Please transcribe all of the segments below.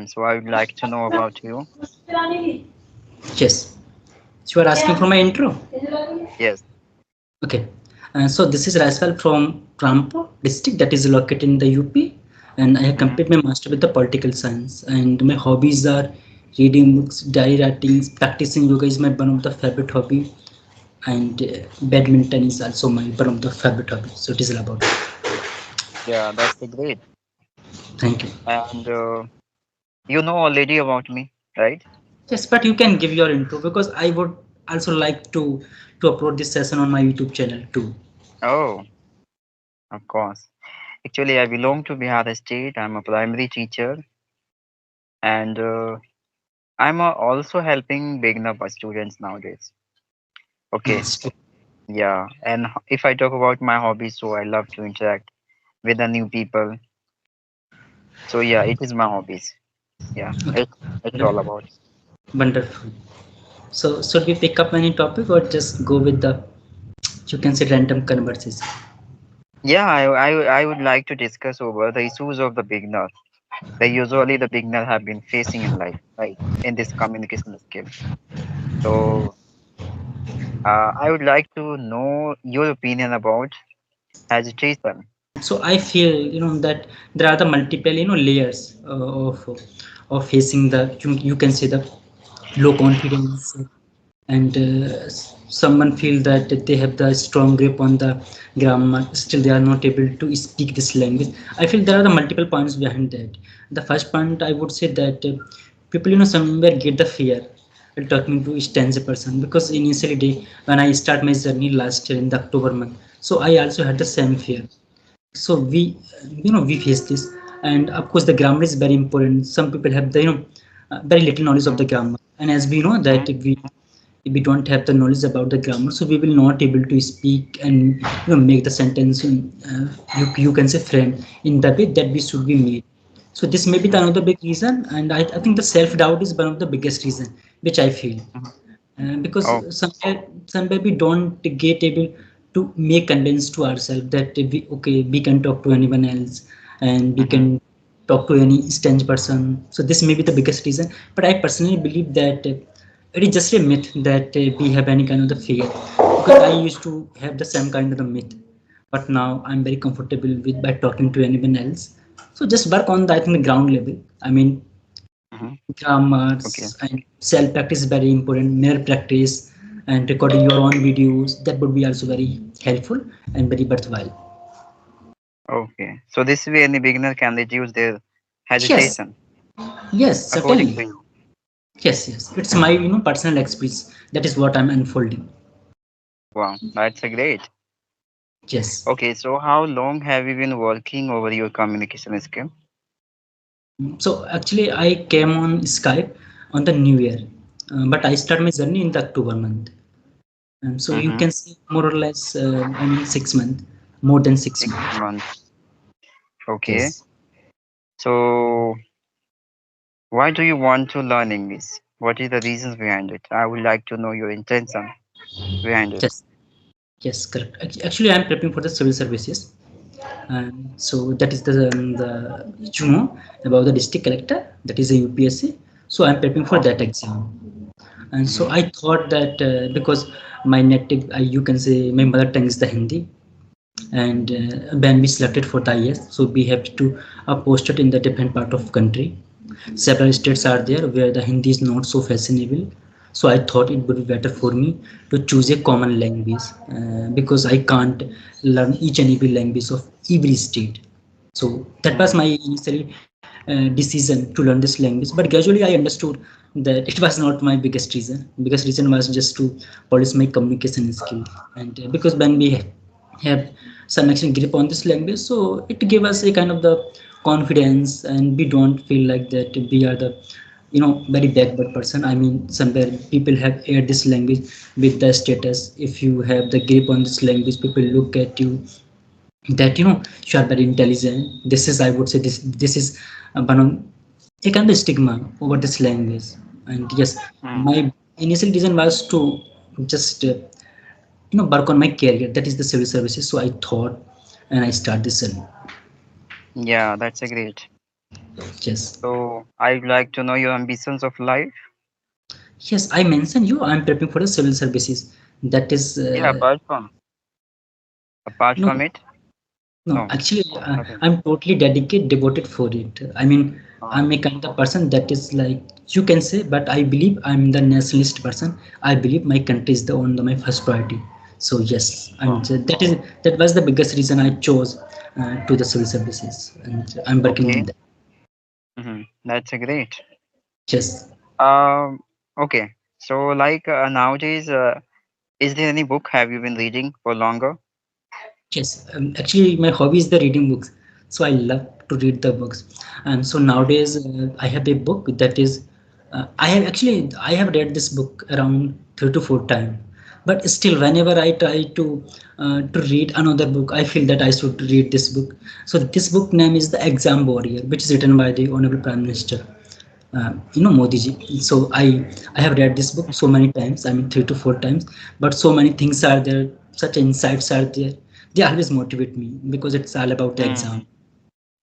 So I would like to know about you. Yes. So you are asking for my intro. Yes. Okay. So this is Raiswal from Rampo district that is located in the UP, and I have Hmm. completed my master with the political science. And my hobbies are reading books, diary writing, practicing yoga is my one of the favorite hobby, and badminton is also my one of the favorite hobby. So it is all about it. Yeah, that's great. Thank you. And you know already about me, right? Yes, but you can give your intro because I would also like to upload this session on my YouTube channel too. Oh, of course. Actually, I belong to Bihar State. I'm a primary teacher, and I'm also helping beginner students nowadays. Okay. Nice. Yeah. And if I talk about my hobbies, so I love to interact with the new people. So yeah, it is my hobbies. Yeah, Okay. it's all about. Wonderful. So should we pick up any topic or just go with the you can say random conversation? Yeah, I would like to discuss over the issues of the beginner that usually the beginner have been facing in life, right? In this communication skill. So I would like to know your opinion about hesitation. So I feel that there are the multiple layers of facing the you can say the low confidence, and someone feel that they have the strong grip on the grammar, still they are not able to speak this language. I feel there are the multiple points behind that. The first point I would say that people somewhere get the fear while talking to strange person, because initially when I start my journey last year in the October month, so I also had the same fear. So we face this, and of course the grammar is very important. Some people have the very little knowledge of the Mm-hmm. grammar, and as we know Mm-hmm. that if we don't have the knowledge about the grammar, so we will not able to speak and make the sentence you can say frame in the way that we should be made. So this may be the Mm-hmm. another big reason, and I think the self doubt is one of the biggest reason which I feel, Mm-hmm. because Oh. somewhere we don't get able to make convince to ourselves that we can talk to anyone else, and we Mm-hmm. can talk to any strange person. So this may be the biggest reason, but I personally believe that it is just a myth that we have any kind of the fear, because I used to have the same kind of the myth, but now I'm very comfortable with by talking to anyone else. So just work on the, I think, the ground level. I mean, Mm-hmm. Okay. grammars and self practice is very important, mirror practice and recording your own videos, that would be also very helpful and very worthwhile. Okay. So this way, any beginner can reduce their Yes, hesitation, yes, according certainly. to you. Yes, it's my personal experience, that is what I'm unfolding. Wow, that's a great. Yes. Okay, so how long have you been working over your communication skill? So actually I came on Skype on the new year, but I start my journey in the October month, and so you Mm-hmm. can see more or less I mean 6 months, more than six Six months months. Okay. Yes. So why do you want to learn English? What is the reasons behind it? I would like to know your intention behind it. Yes. Yes, correct. Actually, I'm prepping for the civil services, and so that is the about the district collector, that is a UPSC. So I'm prepping for that Okay. exam, and so Mm-hmm. I thought that because my native, you can say my mother tongue is the Hindi, and when we selected for the IS, so we have to post it in the different part of country. Several states are there where the Hindi is not so fashionable. So I thought it would be better for me to choose a common language, because I can't learn each and every language of every state. So that was Mm-hmm. my initial decision to learn this language. But gradually I understood that it was not my biggest reason. Biggest reason was just to polish my communication skill, and because when we have some extent grip on this language, so it gave us a kind of the confidence, and we don't feel like that we are the very backward person. I mean, somewhere people have aired this language with the status. If you have the grip on this language, people look at you that you are very intelligent. This is, I would say, this is one of a kind of stigma over this language. And yes, Mm. my initial reason was to just work on my career, that is the civil services. So I thought, and I started this. Yeah, that's a great. Yes. So I'd like to know your ambitions of life. Yes, I mentioned you. I'm prepping for the civil services. That is Yeah, apart from no. it, No, no, actually, nothing. I'm totally dedicated, devoted for it. I mean, I'm Oh, a kind of person that is like you can say, but I believe I'm the nationalist person. I believe my country is the on the, my first priority. So yes, oh, that was the biggest reason I chose to the civil services, and I'm working on okay. that. That's a great. Yes, Um, okay. So like nowadays, is there any book have you been reading for longer? yes. Actually, my hobby is the reading books, so I love to read the books. And so nowadays, I have a book that is, I have read this book around 3 to 4 times. But still, whenever I try to read another book, I feel that I should read this book. So this book name is The Exam Warrior, which is written by the Honorable Prime Minister Modi ji. So I have read this book so many times. I mean 3 to 4 times. But so many things are there, such insights are there. They always motivate me because it's all about the exam. Hmm.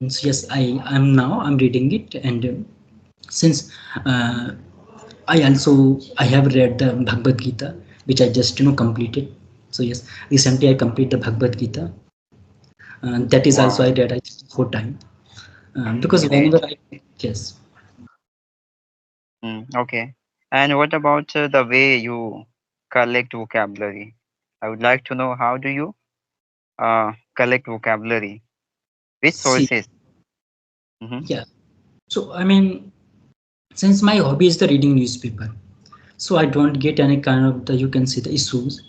And so yes, I'm reading it, and since uh, I have read the Bhagavad Gita, which I just completed. So yes, recently I completed the Bhagavad Gita. That is also I read Wow. I 4 times because whenever Great. I yes. Okay. And what about the way you collect vocabulary? I would like to know how do you collect vocabulary? Which See, sources? Mm-hmm. yeah. So I mean, since my hobby is the reading newspaper, so I don't get any kind of the you can see the issues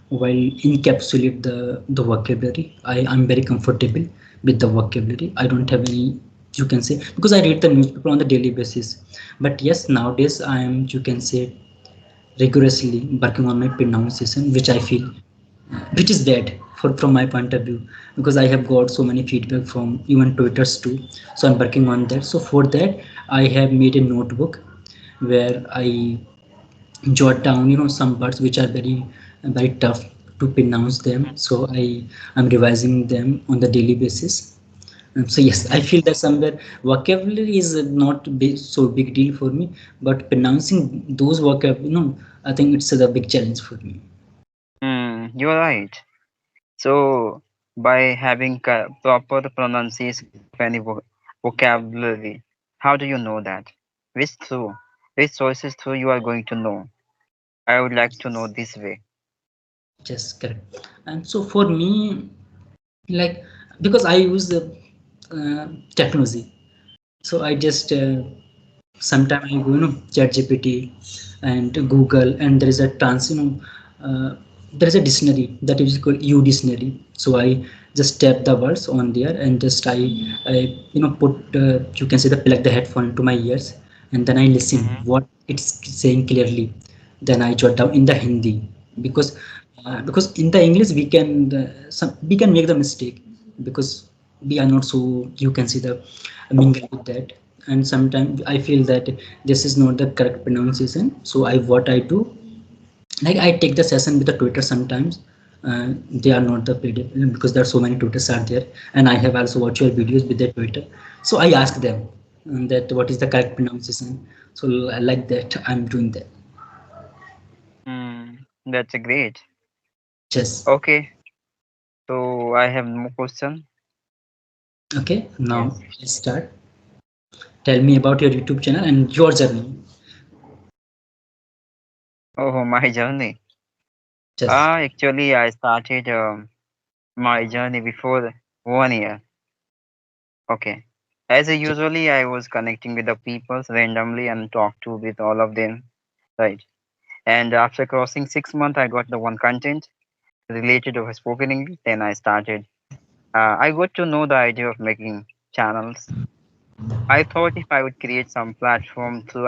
while encapsulate the vocabulary. I'm very comfortable with the vocabulary. I don't have any you can say because I read the newspaper on the daily basis. But yes, nowadays I am you can say rigorously working on my pronunciation, which I feel which is dead from my point of view, because I have got so many feedback from even tweeters too. So I'm working on that. So for that I have made a notebook where I jot down some words which are very tough to pronounce them. So I'm revising them on the daily basis. And so yes, I Mm-hmm. feel that somewhere vocabulary is not so big deal for me, but pronouncing those vocab, I think it's a big challenge for me. You're right. So by having proper pronunciation of any vocabulary, how do you know that? Which through? Which sources through you are going to know? I would like to know this way. Yes, correct. And so for me, like, because I use the technology, so I just sometimes I go chat gpt and google, and there is a uh, there is a dictionary that is called u dictionary. So I just tap the words on there, and just I put you can say the plug the headphone into my ears, and then I listen Mm-hmm. what it's saying clearly. Then I jot down in the hindi, because because in the english we can we can make the mistake, because we are not so you can see the mingle with that. And sometimes I feel that this is not the correct pronunciation. So I what I do, like I take the session with the twitter sometimes. They are not the paid, because there are so many tutors are there, and I have also virtual videos with the twitter. So I ask them that what is the correct pronunciation. So like that I'm doing that. That's a great. Just Okay, so I have no question. okay, now Yes. let's start. Tell me about your youtube channel and your journey. Oh, my journey. Just Actually, I started my journey before 1 year. Okay. As a usually, I was connecting with the people randomly and talked to with all of them, right? And after crossing 6 months, I got the one content related to spoken English. Then I started. I got to know the idea of making channels. I thought if I would create some platform through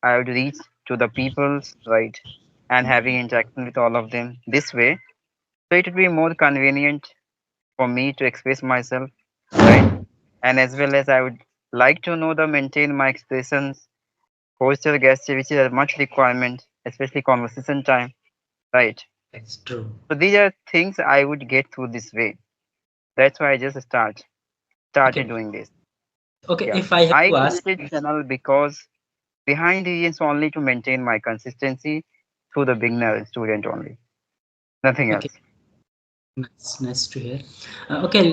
I would reach to the peoples, right? And having interaction with all of them this way. So it would be more convenient for me to express myself, right? And as well as I would like to know the maintain my expressions, posture gesture, which is a much requirement, especially conversation time, right? it's true. So these are things I would get through this way. That's why I just started Okay. doing this. Okay, Yeah, if I have I to ask, created channel because behind it is only to maintain my consistency through the beginner student only, nothing okay, else. nice to hear. Okay,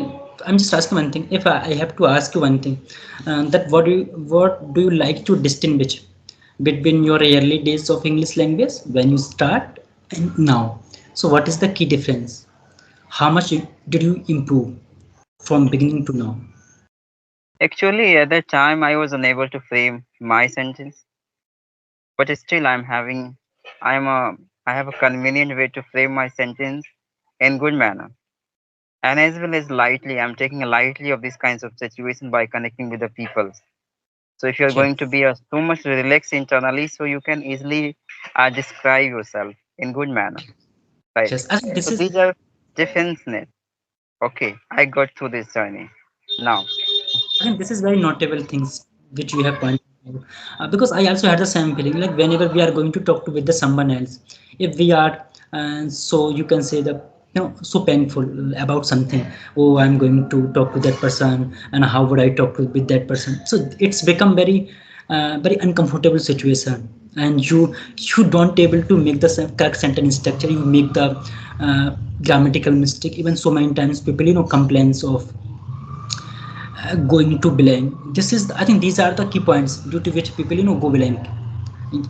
I'm just asking one thing. If I have to ask you one thing, that what do you like to distinguish between your early days of English language when you start and now? So what is the key difference? How much did you improve from beginning to now? Actually, at that time, I was unable to frame my sentence, but still, I'm a, I have a convenient way to frame my sentence in good manner, and as well as lightly. I'm taking lightly of these kinds of situation by connecting with the people. So if you're going to Yes, be so much relaxed internally, so you can easily describe yourself in good manner, right? yes. I think this So is these are differences. Okay, I got through this journey. Now, again, this is very notable things which you have pointed out. Because I also had the same feeling. Like whenever we are going to talk to with the someone else, if we are so you can say the so painful about something. Oh, I'm going to talk to that person, and how would I talk to with that person? So it's become very uncomfortable situation, and you don't able to make the correct sentence structure. You make the grammatical mistake. Even so many times, people complains of going to blank. This is, I think, these are the key points due to which people go blank.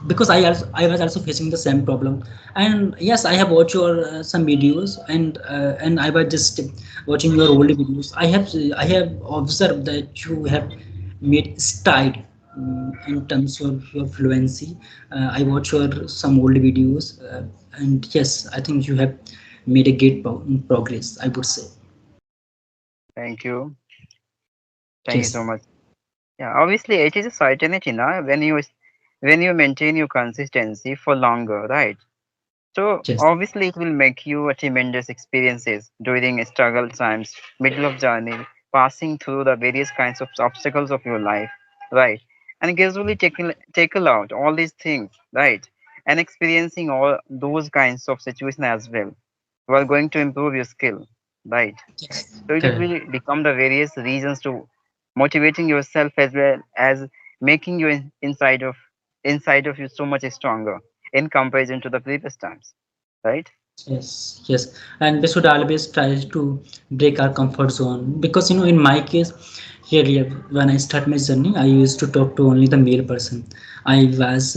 Because I was also facing the same problem. And yes, I have watched your some videos, and I was just watching your old videos. I have observed that you have made stride in terms of your fluency. I watch your some old videos, and yes, I think you have made a great progress, I would say. thank you. Thank you so Yes, much. Yeah, obviously it is a certainty now when you maintain your consistency for longer, right? So yes, obviously it will make you a tremendous experiences during struggle times, middle of journey, passing through the various kinds of obstacles of your life, right? And gradually tackle out all these things, right? And experiencing all those kinds of situations as well. You are going to improve your skill, right? yes, So it correct. will become the various reasons to motivating yourself as well as making you inside of you so much stronger in comparison to the previous times, right? Yes, yes, and we should always try to break our comfort zone because in my case, earlier when I start my journey, I used to talk to only the male person. I was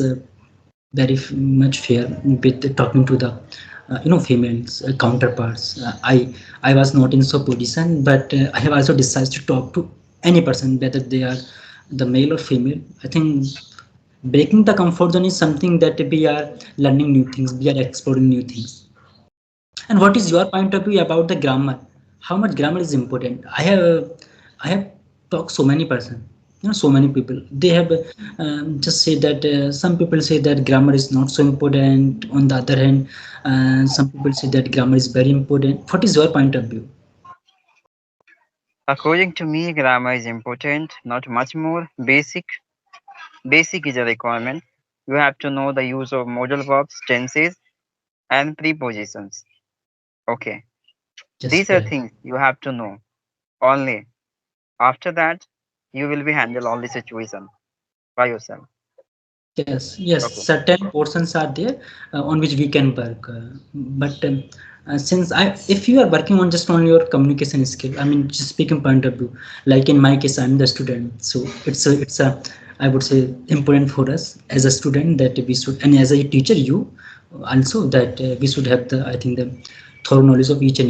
very much fear with talking to the females counterparts. I was not in so position, but I have also decided to talk to any person, whether they are the male or female. I think breaking the comfort zone is something that we are learning new things, we are exploring new things. And what is your point of view about the grammar? How much grammar is important? I have talked so many person, so many people. They have just say that some people say that grammar is not so important. On the other hand, some people say that grammar is very important. What is your point of view? According to me, grammar is important, not much more. Basic is a requirement. You have to know the use of modal verbs, tenses, and prepositions. Okay, Just these are correct. things you have to know only. After that, you will be handle all the situation by yourself. Yes, Okay. certain portions are there on which we can work. But since if you are working on just on your communication skill, I mean, just speaking point of view, like in my case, I'm the student, so I would say important for us as a student that we should, and as a teacher, you also that we should have the, I think, the thorough knowledge of each and